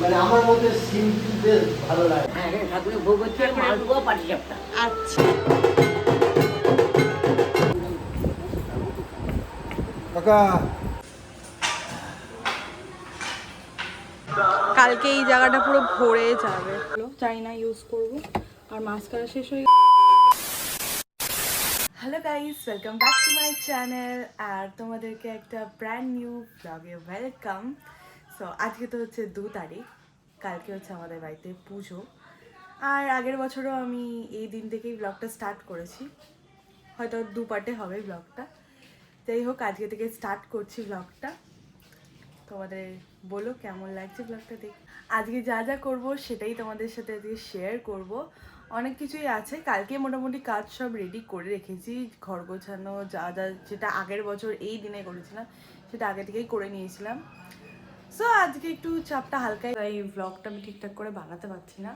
মানে আমার মতে সিম্পল বেশ ভালো লাগে। হ্যাঁ ঠাকুরের ভোগ হচ্ছে মালপোয়া পাটিসাপটা। আচ্ছা কাকা কালকে এই জায়গাটা পুরো ভরে যাবে। চাইনা ইউজ করব আর মাস্কারা শেষ হয়ে hello guys, welcome back to my channel আর তোমাদেরকে একটা ব্র্যান্ড নিউ ব্লগে ওয়েলকাম। সো আজকে তো হচ্ছে 2 তারিখ, কালকে হচ্ছে আমাদের বাড়িতে পুজো। আর আগের বছরও আমি এই দিন থেকেই ব্লগটা স্টার্ট করেছি, হয়তো 2 পার্টে হবে ব্লগটা। যাই হোক, আজকে থেকে স্টার্ট করছি ব্লগটা। তোমাদের বলো কেমন লাগছে ব্লগটা দেখ। আজকে যা যা করব সেটাই তোমাদের সাথে আজকে শেয়ার করব। অনেক কিছুই আছে, কালকে মোটামুটি কাজ সব রেডি করে রেখেছি, ঘর গোছানো যা যা যেটা আগের বছর এই দিনে করেছিলাম সেটা আগে থেকেই করে নিয়েছিলাম। সো আজকে একটু চাপটা হালকাই, এই ব্লগটা আমি ঠিকঠাক করে বানাতে পারছি না।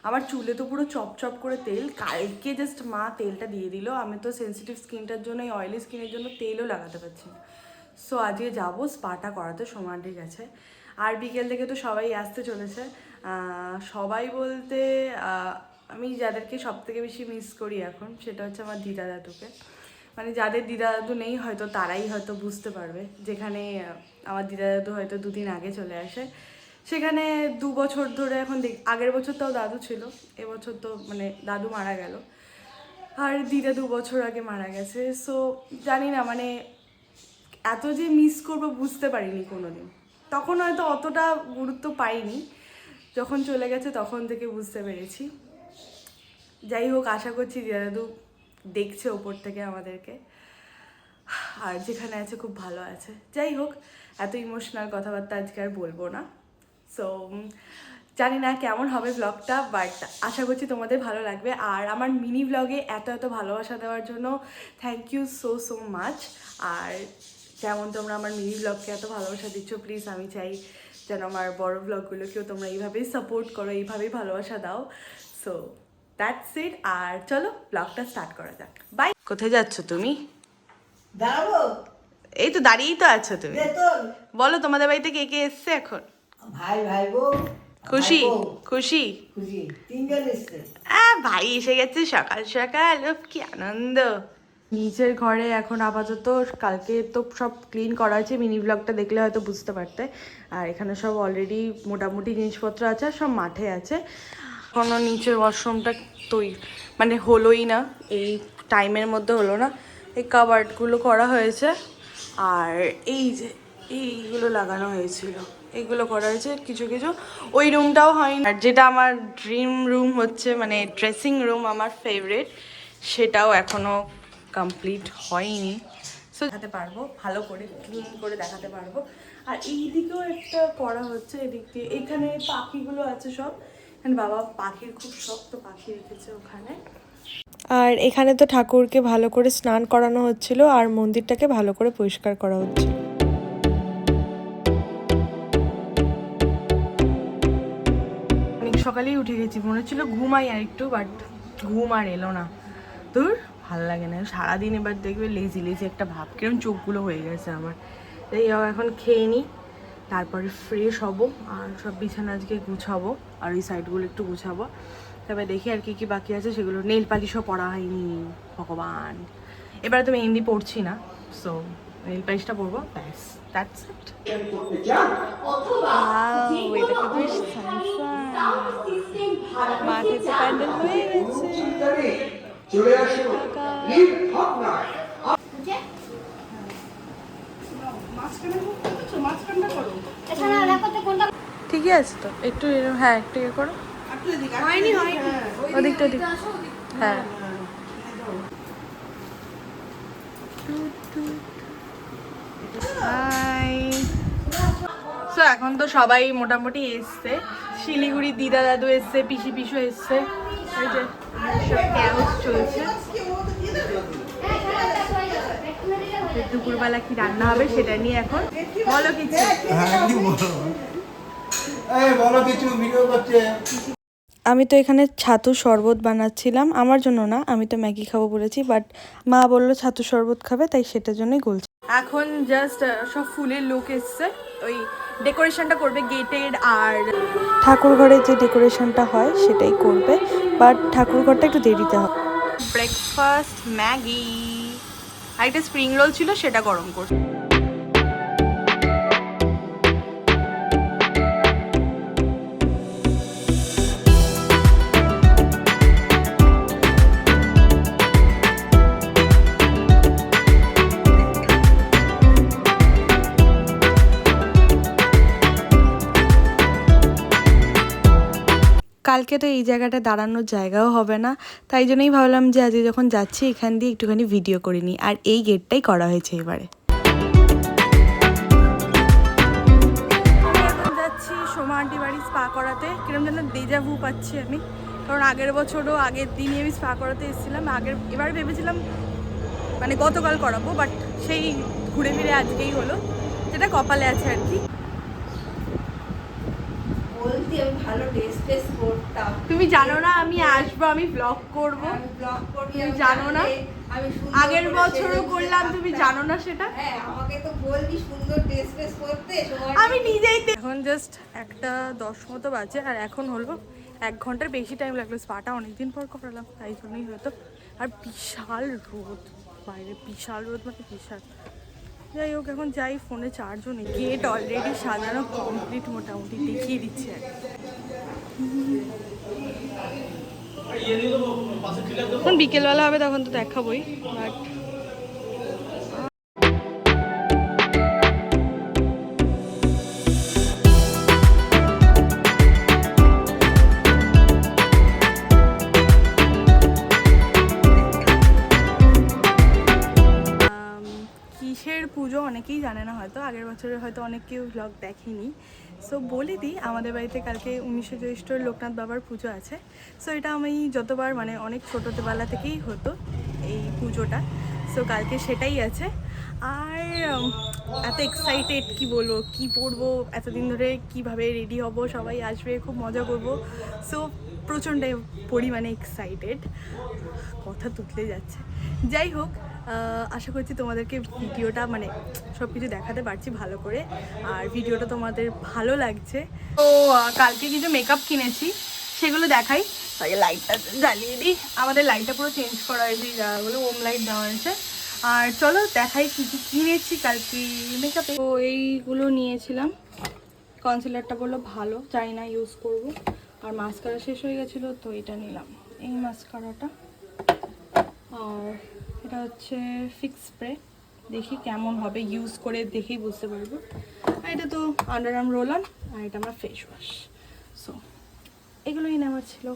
আমার চুলে তো পুরো চপ করে তেল, কালকে জাস্ট মা তেলটা দিয়ে দিল। আমি তো সেন্সিটিভ স্কিনটার জন্য, এই অয়েলি স্কিনের জন্য তেলও লাগাতে পারছি না। সো আজকে যাবো স্পাটা করাতে, সময় ঠিক আছে। আর বিকেল থেকে তো সবাই আসতে চলেছে। সবাই বলতে আমি যাদেরকে সব থেকে বেশি মিস করি এখন সেটা হচ্ছে আমার দিদা দাদুকে। মানে যাদের দিদা দাদু নেই হয়তো তারাই হয়তো বুঝতে পারবে। যেখানে আমার দিদা দাদু হয়তো 2 দিন আগে চলে আসে, সেখানে 2 বছর ধরে এখন আগের বছর তাও দাদু ছিল, এবছর তো মানে দাদু মারা গেল আর দিদা 2 বছর আগে মারা গেছে। সো জানি না মানে এত যে মিস করবো বুঝতে পারিনি কোনোদিন, তখন হয়তো অতটা গুরুত্ব পাইনি, যখন চলে গেছে তখন থেকে বুঝতে পেরেছি। যাই হোক, আশা করছি দাদু দেখছে ওপর থেকে আমাদেরকে, আর যেখানে আছে খুব ভালো আছে। যাই হোক, এত ইমোশনাল কথাবার্তা আজকে আর বলবো না। সো জানি না কেমন হবে ব্লগটা, বাট আশা করছি তোমাদের ভালো লাগবে। আর আমার মিনি ব্লগে এত ভালোবাসা দেওয়ার জন্য থ্যাংক ইউ সো মাচ। আর যেমন তোমরা আমার মিনি ব্লগকে এত ভালোবাসা দিচ্ছ, প্লিজ আমি চাই যেন আমার বড় ব্লগগুলোকেও তোমরা এইভাবেই সাপোর্ট করো, এইভাবেই ভালোবাসা দাও। So that's it. আর চলো ব্লগটা স্টার্ট করা যাক। বাই। কোথায় যাচ্ছ তুমি? দাঁড়াবো, এই তো দাঁড়িয়েই তো আছো তুমি। বলো তোমাদের বাড়িতে কে কে এসছে এখন? ভাই ভাই বউ, খুশি খুশি? খুশি 3 জন এসছে। ভাই এসে গেছে সকাল সকাল, উফ কি আনন্দ। নিচের ঘরে এখন আপাতত, কালকে তো সব ক্লিন করা হয়েছে, মিনি ব্লগটা দেখলে হয়তো বুঝতে পারতে। আর এখানে সব অলরেডি মোটামুটি জিনিসপত্র আছে, আর সব মাঠে আছে। এখনও নিচের ওয়াশরুমটা মানে হলোই না, এই টাইমের মধ্যে হলো না। এই কাবার্ডগুলো করা হয়েছে, আর এই যে এইগুলো লাগানো হয়েছিল, এইগুলো করা হয়েছে কিছু কিছু। ওই রুমটাও হয়নি। আর যেটা আমার ড্রিম রুম হচ্ছে মানে ড্রেসিং রুম, আমার ফেভারিট, সেটাও এখনও কমপ্লিট হয়নি। সো দেখাতে পারবো, ভালো করে ক্লিন করে দেখাতে পারবো। আর এই দিকেও একটা করা হচ্ছে, এদিক দিয়ে এখানে পাখিগুলো আছে সব। এখানে বাবা পাখির খুব শক্ত, পাখি রেখেছে ওখানে। আর এখানে তো ঠাকুরকে ভালো করে স্নান করানো হচ্ছিল, আর মন্দিরটাকে ভালো করে পরিষ্কার করা হচ্ছে। অনেক সকালেই উঠে গেছি, মনে হচ্ছিল ঘুমাই আর একটু, বাট ঘুম আর এলো না। তোর ভালো লাগে না সারাদিন, এবার দেখবে লেজি একটা ভাব, কিরম চোখগুলো হয়ে গেছে আমার। তাই এখন খেয়ে নিই, তারপরে ফ্রেশ হব, আর সব বিছানা আজকে গুছাবো, আর এই সাইডগুলো একটু গুছাবো। তবে দেখি আর কি বাকি আছে সেগুলো। নেল পালিশও পরা হয়নি, ভগবান। এবারে তো মেহেন্দি পড়ছি না, সো নেল পালিশটা পরবো, ব্যাস, দ্যাটস ইট। মাঠে তো প্যান্ডেল হয়ে গেছে। ঠিকই আছে তো, একটু হ্যাঁ একটু ইয়ে করো, ওদিকটা ওদিক, হ্যাঁ। সো এখন তো সবাই মোটামুটি এসছে, শিলিগুড়ি দিদা দাদু এসছে, পিসি পিসু এসছে, এই যে সব ক্যারোস চলছে। দুপুরবেলা কি রান্না হবে সেটা নিয়ে এখন বলো কিছু। বলো কিছু, ভিডিও করছে। আমি তো এখানে ছাতু শরবত বানাচ্ছিলাম, আমার জন্য না, আমি তো ম্যাগি খাবো বলেছি, বাট মা বললো ছাতু শরবত খাবে, তাই সেটার জন্যই গলছি। এখন জাস্ট সব ফুলের লোক এসছে, ওই ডেকোরেশনটা করবে গেটের, আর ঠাকুর ঘরের যে ডেকোরেশনটা হয় সেটাই করবে, বাট ঠাকুর ঘরটা একটু দেরিতে হবে। ব্রেকফাস্ট ম্যাগি আর একটা স্প্রিং রোল ছিল, সেটা গরম করছে। কালকে তো এই জায়গাটা দাঁড়ানোর জায়গাও হবে না, তাই জন্যই ভাবলাম যে আজকে যখন যাচ্ছি এখান দিয়ে একটুখানি ভিডিও করে নিই, আর এই গেটটাই করা হয়েছে এবারে। এখন যাচ্ছি সোমা আন্টি বাড়ি স্পা করাতে। কিরম যেন দেজা ভু পাচ্ছি আমি, কারণ আগের বছরও আগের দিনই আমি স্পা করাতে এসেছিলাম। এবার ভেবেছিলাম মানে গতকাল করাবো, বাট সেই ঘুরে ফিরে আজকেই হলো, যেটা কপালে আছে আর কি। বলতি আমি ভালো ড্রেস ফ্রেস করতাম। তুমি জানো না আমি আসবো, আমি ব্লগ করব। আমি ব্লগ করবি, তুমি জানো না? আমি সুন্দর আগের করে বছরও সেজে করলাম, গুজে তুমি থাকতাম। জানো না সেটা? হ্যাঁ, আমাকে তো বলবি সুন্দর ড্রেস ফ্রেস করতে সময়। আমি নিজেই এখন জাস্ট 1:10 মতো বাজে, আর এখন হলো 1 ঘন্টার বেশি টাইম লাগলো। স্পাটা অনেকদিন পর করালাম, তাই জন্যই হয়তো। আর বিশাল রোদ বাইরে, বিশাল রোদ মানে বিশাল। যাই হোক, এখন যাই, ফোনে চার্জও নেই। গেট অলরেডি সাজানো কমপ্লিট, মোটামুটি দেখিয়ে দিচ্ছে আর এখন বিকেলবেলা হবে তখন তো দেখাবোই, বাট কিসের পুজো অনেকেই জানে না হয়তো, আগের বছরে হয়তো অনেক কেউ ব্লগ দেখেনি। সো বলে দিই, আমাদের বাড়িতে কালকে 19শে জ্যৈষ্ঠর লোকনাথ বাবার পুজো আছে। সো এটা আমি যতবার মানে অনেক ছোটোবেলা থেকেই হতো এই পুজোটা। সো কালকে সেটাই আছে। আর এত এক্সাইটেড, কি বলবো, কি পরবো, এতদিন ধরে কিভাবে রেডি হব, সবাই আসবে, খুব মজা করব। সো প্রচণ্ড পরিমাণে এক্সাইটেড, কথা তুতলে যাচ্ছে। যাই হোক, আশা করছি তোমাদেরকে ভিডিওটা মানে সব কিছু দেখাতে পারছি ভালো করে, আর ভিডিওটা তোমাদের ভালো লাগছে। তো কালকে কিছু মেকআপ কিনেছি, সেগুলো দেখাই। আগে লাইটটা জ্বালিয়ে দিই। আমাদের লাইটটা পুরো চেঞ্জ করা হয়েছে, যাগুলো ওম লাইট দেওয়া হয়েছে। আর চলো দেখাই কী কী কিনেছি কালকে মেকআপে। তো এইগুলো নিয়েছিলাম, কনসিলারটা বললো ভালো, চাই না ইউজ করব। আর মাস্কারা শেষ হয়ে গেছিলো, তো এটা নিলাম, এই মাস্কারাটা। আর এটা হচ্ছে ফিক্স স্প্রে, দেখি কেমন হবে, ইউজ করে দেখেই বুঝতে পারবো। আর এটা তো আন্ডার আর্ম রোল অন, আর এটা আমার ফেস ওয়াশ। সো এগুলোই নেওয়ার ছিল।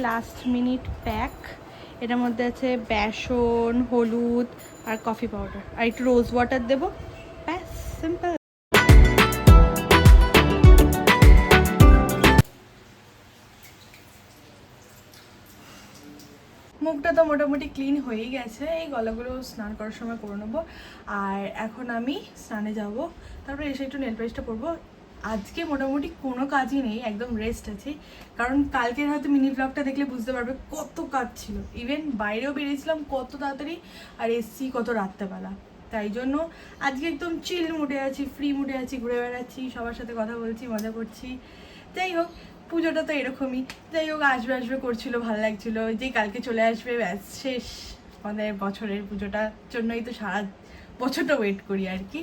লাস্ট মিনিট প্যাক, এটার মধ্যে আছে বেসন, হলুদ আর কফি পাউডার, আর একটু রোজ ওয়াটার দেবো, ব্যাস, সিম্পল। মুখটা তো মোটামুটি ক্লিন হয়েই গেছে, এই গলাগুলো স্নান করার সময় করে নেবো। আর এখন আমি স্নানে যাব, তারপরে এসে একটু নেল পালিশটা পরবো। আজকে মোটামুটি কোনো কাজই নেই, একদম রেস্ট আছি, কারণ কালকের হয়তো মিনি ব্লগটা দেখলে বুঝতে পারবে কত কাজ ছিল। ইভেন বাইরেও বেরিয়েছিলাম কত তাড়াতাড়ি, আর এসছি কত রাত্রেবেলা। তাই জন্য আজকে একদম চিল মুডে আছি, ফ্রি মুডে আছি, ঘুরে বেড়াচ্ছি, সবার সাথে কথা বলছি, মজা করছি। যাই হোক, পুজোটা তো এরকমই। যাই হোক, আসবে আসবে করছিল, ভালো লাগছিলো, যেই কালকে চলে আসবে ব্যাস শেষ আমাদের বছরের পুজোটার জন্যই তো সারা বছরটা ওয়েট করি আর কি।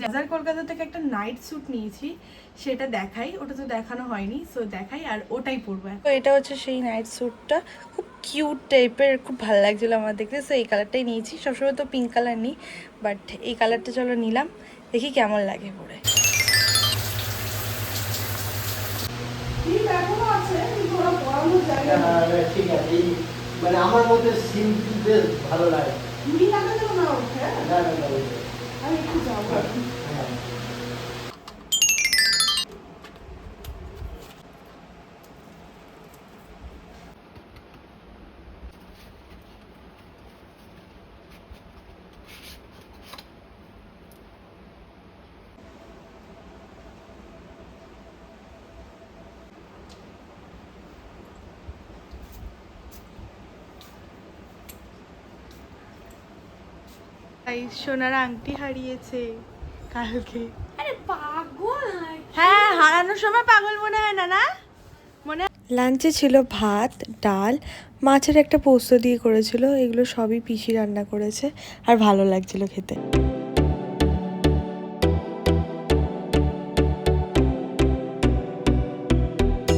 বাজার কলকাতা থেকে একটা নাইট স্যুট নিয়েছি, সেটা দেখাই, ওটা তো দেখানো হয়নি, সো দেখাই, আর ওটাই পরবো। তো এটা হচ্ছে সেই নাইট স্যুটটা, খুব কিউট টাইপের, খুব ভালো লাগছিলো আমার দেখতে। সো এই কালারটাই নিয়েছি, সবসময় তো পিঙ্ক কালার নিই, বাট এই কালারটা চলো নিলাম, দেখি কেমন লাগে পরে। ঠিক আছে, মানে আমার মধ্যে সিম্পল বেশ ভালো লাগে। না, আমি একটু যাবো। হ্যাঁ। সোনার আংটি হারিয়েছে কালকে। আরে পাগল হ্যাঁ, হারানোর সময় পাগল মনে হয় না, না মনে। লাঞ্চে ছিল ভাত, ডাল, মাছের একটা পোস্ত দিয়ে করেছিল। এগুলো সবই পিসি রান্না করেছে আর ভালো লাগছিল খেতে।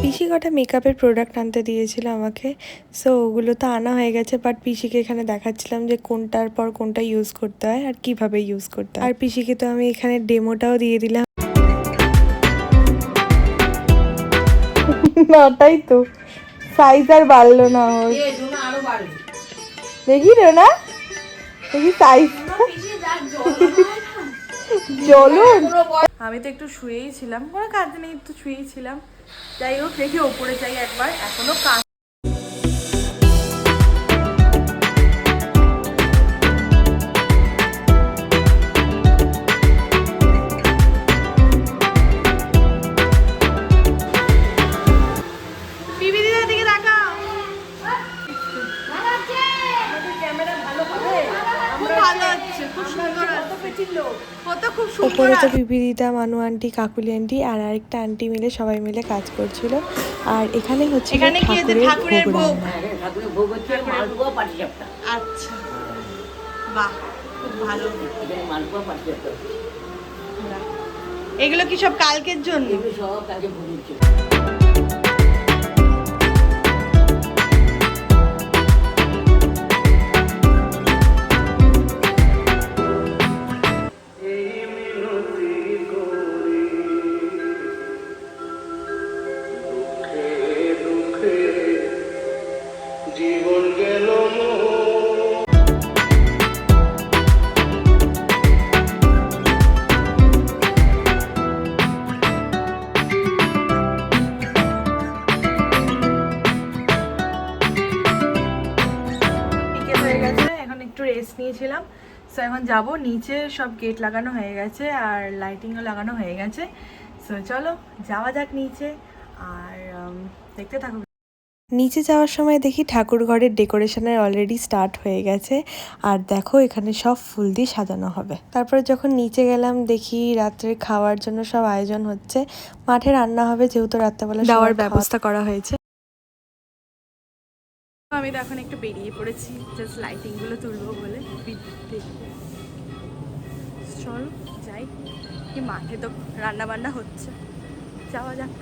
পিসি কটা মেকআপের প্রোডাক্ট আনতে দিয়েছিল আমাকে, সো ওগুলো তো আনা হয়ে গেছে, বাট পিসিকে এখানে দেখাচ্ছিলাম যে কোনটার পর কোনটা ইউজ করতে হয় আর কিভাবে ইউজ করতে হয়। আর পিসিকে তো আমি এখানে ডেমোটাও দিয়ে দিলাম। ওটাই তো, সাইজ আর বাড়লো না ওর। দেখি রে না, দেখি সাইজ চলুন। আমি তো একটু শুয়েই ছিলাম, কোনো কাজ নেই, একটু শুয়েই ছিলাম। যাই হোক, দেখি ওপরে যাই একবার, এখনো কাজ। উপরে তো বিবিদিদা, মানু আন্টি, কাকুলি আন্টি আর আরেকটা আন্টি মিলে সবাই মিলে কাজ করছিল। আর এখানে হচ্ছে ঠাকুরের ভোগ। ঠাকুরের ভোগ হচ্ছে মালপোয়া পাটিসাপটা। আচ্ছা, বাহ, খুব ভালো। মালপোয়া পাটিসাপটা এগুলো কি সব কালকের জন্য? এগুলো সব কালকে ভোগ হচ্ছে। রেস্ট নিয়েছিলাম, সো এখন যাব নিচে। সব গেট লাগানো হয়ে গেছে আর লাইটিংও লাগানো হয়ে গেছে। সো চলো যাওয়া যাক নিচে, আর দেখতে থাকো। নিচে যাওয়ার সময় দেখি ঠাকুর ঘরের ডেকোরেশনের অলরেডি স্টার্ট হয়ে গেছে, আর দেখো এখানে সব ফুল দিয়ে সাজানো হবে। তারপরে যখন নিচে গেলাম দেখি রাত্রে খাওয়ার জন্য সব আয়োজন হচ্ছে। মাঠে রান্না হবে, যেহেতু রাত্রেবেলা খাওয়ার ব্যবস্থা করা হয়েছে। আমি তো এখন একটু বেরিয়ে পড়েছি জাস্ট লাইটিংগুলো তুলবো বলে। চল যাই, কি মাঠে তো রান্না বান্না হচ্ছে, যাওয়া যাক।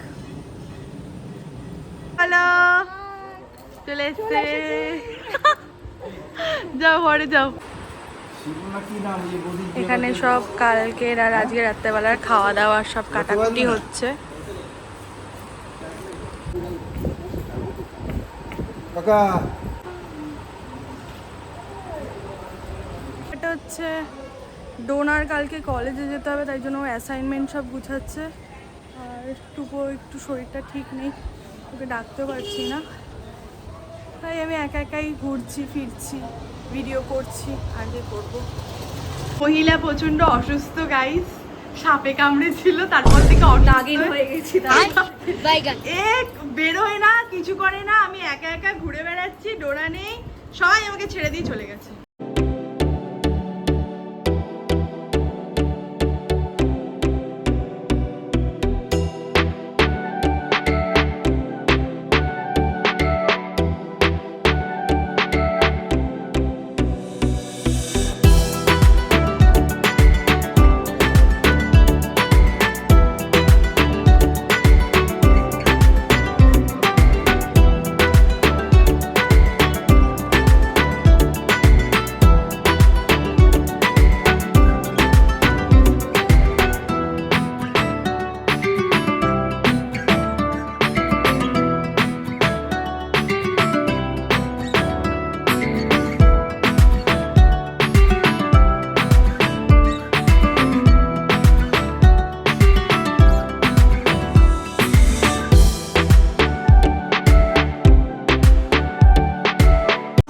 হ্যালো, চলে এসছে। যাও ঘরে যাও। এখানে সব কালকের আর আজকে রাত্রেবেলার খাওয়া দাওয়ার সব কাটাকুটি হচ্ছে। এটা হচ্ছে ডোনার কালকে কলেজে যেতে হবে, তাই জন্য অ্যাসাইনমেন্ট সব গুছাচ্ছে। আর টুকু একটু শরীরটা ঠিক নেই, ওকে ডাকতেও পারছি না, তাই আমি একা একাই ঘুরছি ফিরছি, ভিডিও করছি। আর কি করবো, মহিলা প্রচণ্ড অসুস্থ গাইস, সাপে কামড়েছিল, তারপর থেকে হয়ে গেছি। বেরোয় না, কিছু করে না, আমি একা একা ঘুরে বেড়াচ্ছি, ডোরা নেই, সবাই আমাকে ছেড়ে দিয়ে চলে গেছে।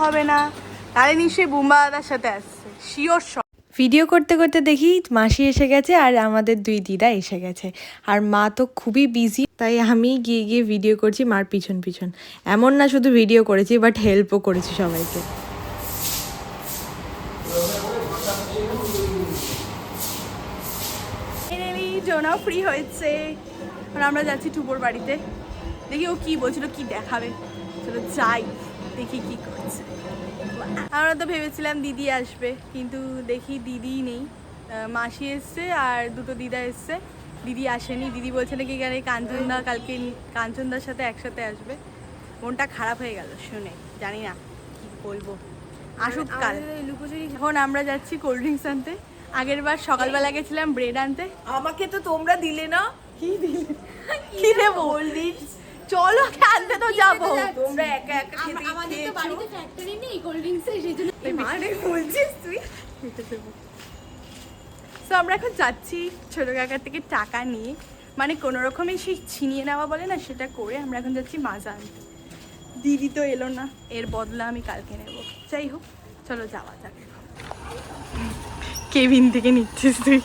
হবে না, তাহলে নিশ্চয়ই বুম্বা দাদার সাথে আসছে শিওর। ভিডিও করতে করতে দেখি মাসি এসে গেছে আর আমাদের দুই দিদা এসে গেছে। আর মা তো খুবই বিজি, তাই আমি গিয়ে গিয়ে ভিডিও করছি মার পিছন পিছন। এমন না শুধু ভিডিও করেছি, বাট হেল্পও করেছি সবাইকে। নেওয়া ফ্রি হয়েছে। আর আমরা যাচ্ছি টুবোর বাড়িতে, দেখি ও কি বলছিল, কি দেখাবে। চলো যাই, দেখি কি করছে। আমরা তো ভেবেছিলাম দিদি আসবে, কিন্তু দেখি দিদি নেই। মাসি এসছে আর দুটো দিদা এসছে, দিদি আসেনি। দিদি বলছে নাকি এখানে কাঞ্চনদা কালকে কাঞ্চনদার সাথে একসাথে আসবে। মনটা খারাপ হয়ে গেল শুনে, জানি না কি বলবো। আসুক কাল। এখন আমরা যাচ্ছি কোল্ড ড্রিঙ্কস আনতে। আগের বার সকালবেলা গেছিলাম ব্রেড আনতে। আমাকে তো তোমরা দিলে না। কি দিলে? কি দেবো? চলো আনতে তো যাবো। তোমরা একা একা খেতে আমাদের তো বাড়িতে ফ্যাক্টরি নেই কোল্ড ড্রিঙ্কসের, সেই জন্য মানে বলছিস তুই। তো আমরা এখন যাচ্ছি ছোটো কাকার থেকে টাকা নিয়ে, মানে কোনো রকমই সেই ছিনিয়ে নেওয়া বলে না, সেটা করে আমরা এখন যাচ্ছি মাজা আনতে। দিদি তো এলো না, এর বদলা আমি কালকে নেব। যাই হোক, চলো যাওয়া যাক। কেবিন থেকে নিচ্ছিস তুই?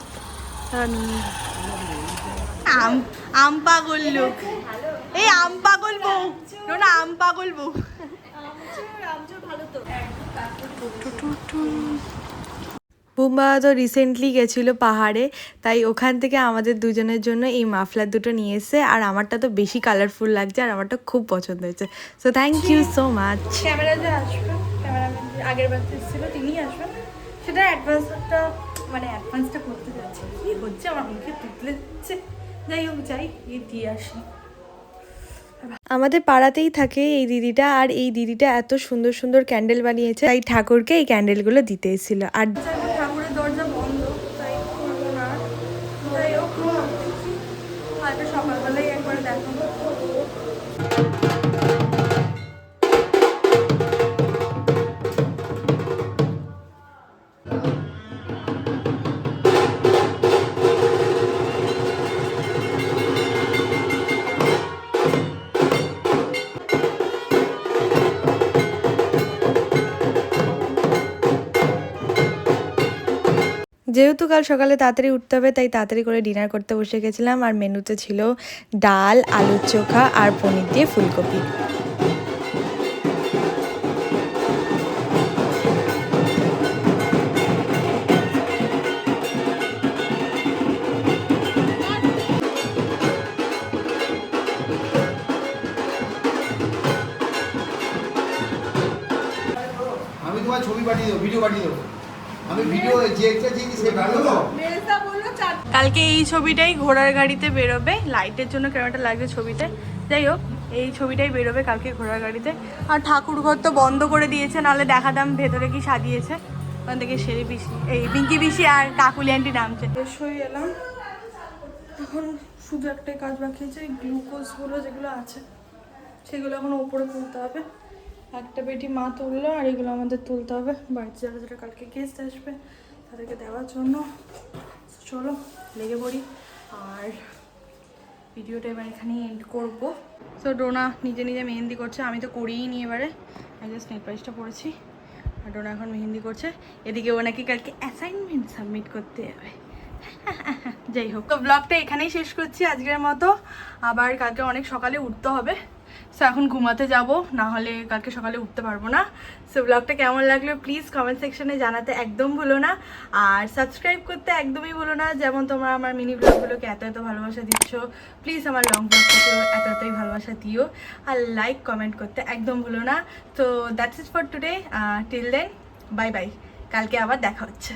আম পাগল লোক, এই আম পাগল বউ, না আম পাগল বউ। বুম্বা তো রিসেন্টলি গেছিলো পাহাড়ে, তাই ওখান থেকে আমাদের দুজনের জন্য এই মাফলার দুটো নিয়ে এসে। আর আমারটা তো বেশি কালারফুল লাগছে, আর আমারটা খুব পছন্দ হয়েছে। So thank you so much. Camera যে আসবে, ক্যামেরাম্যান আগের বার এসেছিলো তিনিই আসবেন, সেটা অ্যাডভান্সটা মানে অ্যাডভান্সটা করতে যাচ্ছে। কি হচ্ছে আমার মুখে তুতলে যাচ্ছে। যাই হোক, যাই গিয়ে দিয়ে আসি। আমাদের পাড়াতেই থাকে এই দিদিটা, আর এই দিদিটা এত সুন্দর সুন্দর ক্যান্ডেল বানিয়েছে, তাই ঠাকুরকে এই ক্যান্ডেলগুলো দিতে এসেছিল। আর ঠাকুরের দরজা বন্ধ, তাই করবো না। যাই হোক, কালকে সকালবেলায় একবার দেখাবো। যেহেতু কাল সকালে তাড়াতাড়ি উঠতে হবে, তাই তাড়াতাড়ি করে ডিনার করতে বসে গেছিলাম। আর মেনুতে ছিল ডাল, আলুর চোখা আর পনির দিয়ে ফুলকপি। আমি তোমার ছবি পাঠিয়ে দেবো, ভিডিও পাঠিয়ে দেবো। আমি ভিডিও যে একটা জিনিস সে ভিডিও দাও। মেলটা বললো চার। কালকে এই ছবিটাই ঘোড়ার গাড়িতে বেরোবে, লাইটের জন্য কেমনটা লাগছে ছবিতে। যাই হোক, এই ছবিটাই বেরোবে কালকে ঘোড়ার গাড়িতে। আর ঠাকুর ঘর তো বন্ধ করে দিয়েছে, নাহলে দেখাতাম ভেতরে কি সাজিয়েছে। ওখান থেকে সেরে পিসি, এই পিঙ্কি পিসি আর কাকুলি আন্টি নামছে। বেশ হয়ে এলাম, এখন শুধু একটাই কাজ বাকি আছে, গ্লুকোজগুলো যেগুলো আছে সেগুলো এখন ওপরে তুলতে হবে। একটা পেটি মা তুললো, আর এগুলো আমাদের তুলতে হবে বাড়িতে যারা যারা কালকে গেস্ট আসবে তাদেরকে দেওয়ার জন্য। চলো লেগে পড়ি, আর ভিডিওটা এবার এখানেই এন্ড করবো। তো ডোনা নিজে নিজে মেহেন্দি করছে, আমি তো করিই নি এবারে, আমি জাস্ট নেল পালিশটা পড়েছি। আর ডোনা এখন মেহেন্দি করছে, এদিকে ও নাকি কালকে অ্যাসাইনমেন্ট সাবমিট করতে হবে। যাই হোক, তো ব্লগটা এখানেই শেষ করছি আজকের মতো। আবার কালকে অনেক সকালে উঠতে হবে, সো এখন ঘুমাতে যাব, না হলে কালকে সকালে উঠতে পারবো না। সো ব্লগটা কেমন লাগলো প্লিজ কমেন্ট সেকশনে জানাতে একদম ভুলো না, আর সাবস্ক্রাইব করতে একদমই ভুলো না। যেমন তোমরা আমার মিনি ব্লগগুলোকে এত এত ভালোবাসা দিচ্ছ, প্লিজ আমার লং ব্লগটাকেও এত এতই ভালোবাসা দিও, আর লাইক কমেন্ট করতে একদম ভুলো না। তো that's it for today, till then bye bye, কালকে আবার দেখা হচ্ছে।